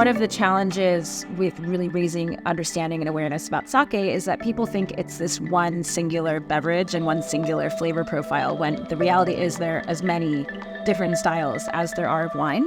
One of the challenges with really raising understanding and awareness about sake is that people think it's this one singular beverage and one singular flavor profile, when the reality is there are as many different styles as there are of wine.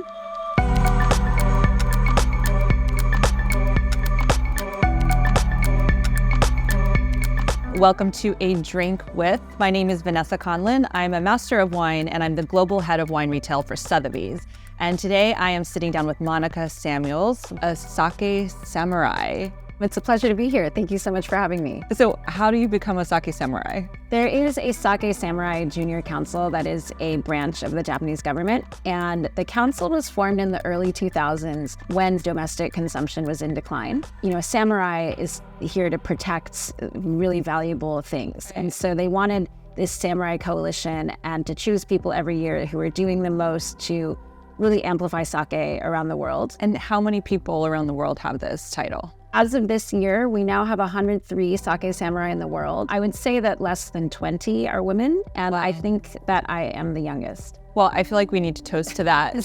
Welcome to A Drink With. My name is Vanessa Conlin. I'm a master of wine and I'm the global head of wine retail for Sotheby's. And today I am sitting down with Monica Samuels, a sake samurai. It's a pleasure to be here. Thank you so much for having me. So how do you become a sake samurai? There is a Sake Samurai Junior Council that is a branch of the Japanese government. And the council was formed in the early 2000s when domestic consumption was in decline. You know, a samurai is here to protect really valuable things. And so they wanted this samurai coalition and to choose people every year who are doing the most to really amplify sake around the world. And how many people around the world have this title? As of this year, we now have 103 sake samurai in the world. I would say that less than 20 are women, and I think that I am the youngest. Well, I feel like we need to toast to that.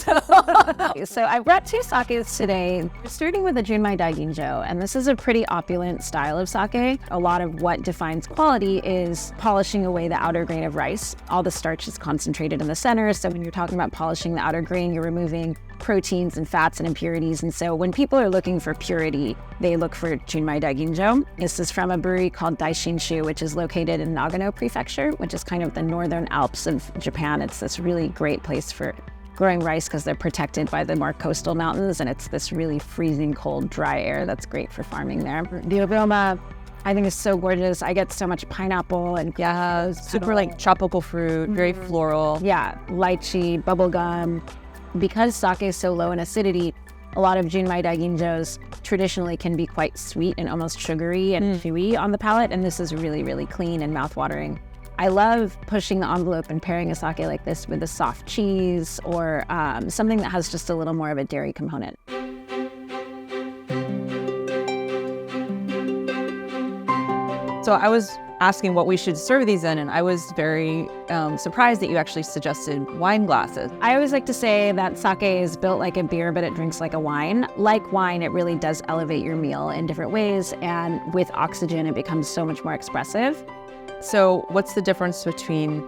So I brought two sakes today. We're starting with a Junmai Daiginjo, and this is a pretty opulent style of sake. A lot of what defines quality is polishing away the outer grain of rice. All the starch is concentrated in the center, so when you're talking about polishing the outer grain, you're removing proteins and fats and impurities. And so when people are looking for purity, they look for Junmai Daiginjo. This is from a brewery called Daishinshu, which is located in Nagano Prefecture, which is kind of the northern Alps of Japan. It's this really great place for growing rice because they're protected by the more coastal mountains, and it's this really freezing cold, dry air that's great for farming there. The aroma, I think, is so gorgeous. I get so much pineapple and super like tropical fruit, very floral. Yeah, lychee, bubblegum. Because sake is so low in acidity, a lot of Junmai Daiginjos traditionally can be quite sweet and almost sugary and chewy on the palate, and this is really, really clean and mouthwatering. I love pushing the envelope and pairing a sake like this with a soft cheese or something that has just a little more of a dairy component. So I was asking what we should serve these in, and I was very surprised that you actually suggested wine glasses. I always like to say that sake is built like a beer, but it drinks like a wine. Like wine, it really does elevate your meal in different ways, and with oxygen, it becomes so much more expressive. So what's the difference between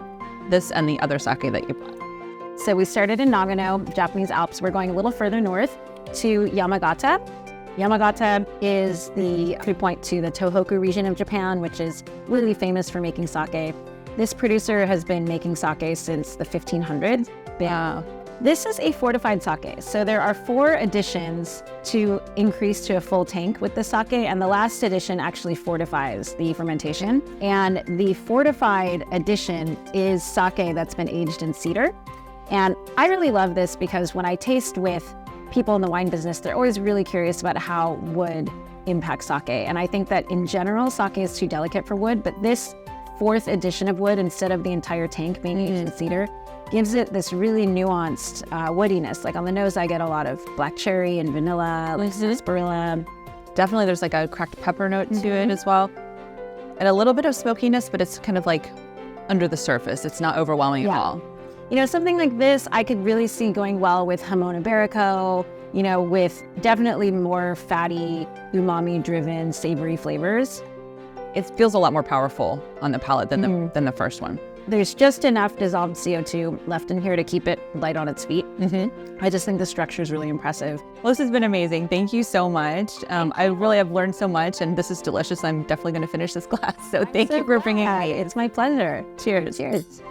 this and the other sake that you brought? So we started in Nagano, Japanese Alps. We're going a little further north to Yamagata. Yamagata is the entry point to the Tohoku region of Japan, which is really famous for making sake. This producer has been making sake since the 1500s. Yeah. This is a fortified sake. So there are 4 additions to increase to a full tank with the sake, and the last addition actually fortifies the fermentation. And the fortified addition is sake that's been aged in cedar. And I really love this because when I taste with people in the wine business, they're always really curious about how wood impacts sake. And I think that in general, sake is too delicate for wood, but this 4th addition of wood, instead of the entire tank being aged in cedar, gives it this really nuanced woodiness. Like on the nose, I get a lot of black cherry and vanilla, like sarsaparilla. Definitely there's like a cracked pepper note to it as well. And a little bit of smokiness, but it's kind of like under the surface. It's not overwhelming at all. You know, something like this, I could really see going well with hamon iberico, you know, with definitely more fatty, umami-driven, savory flavors. It feels a lot more powerful on the palate than the first one. There's just enough dissolved CO2 left in here to keep it light on its feet. I just think the structure is really impressive. Well, this has been amazing. Thank you so much. I really have learned so much, and this is delicious. I'm definitely going to finish this glass. So thank you for bringing me. It's my pleasure. Cheers. Cheers.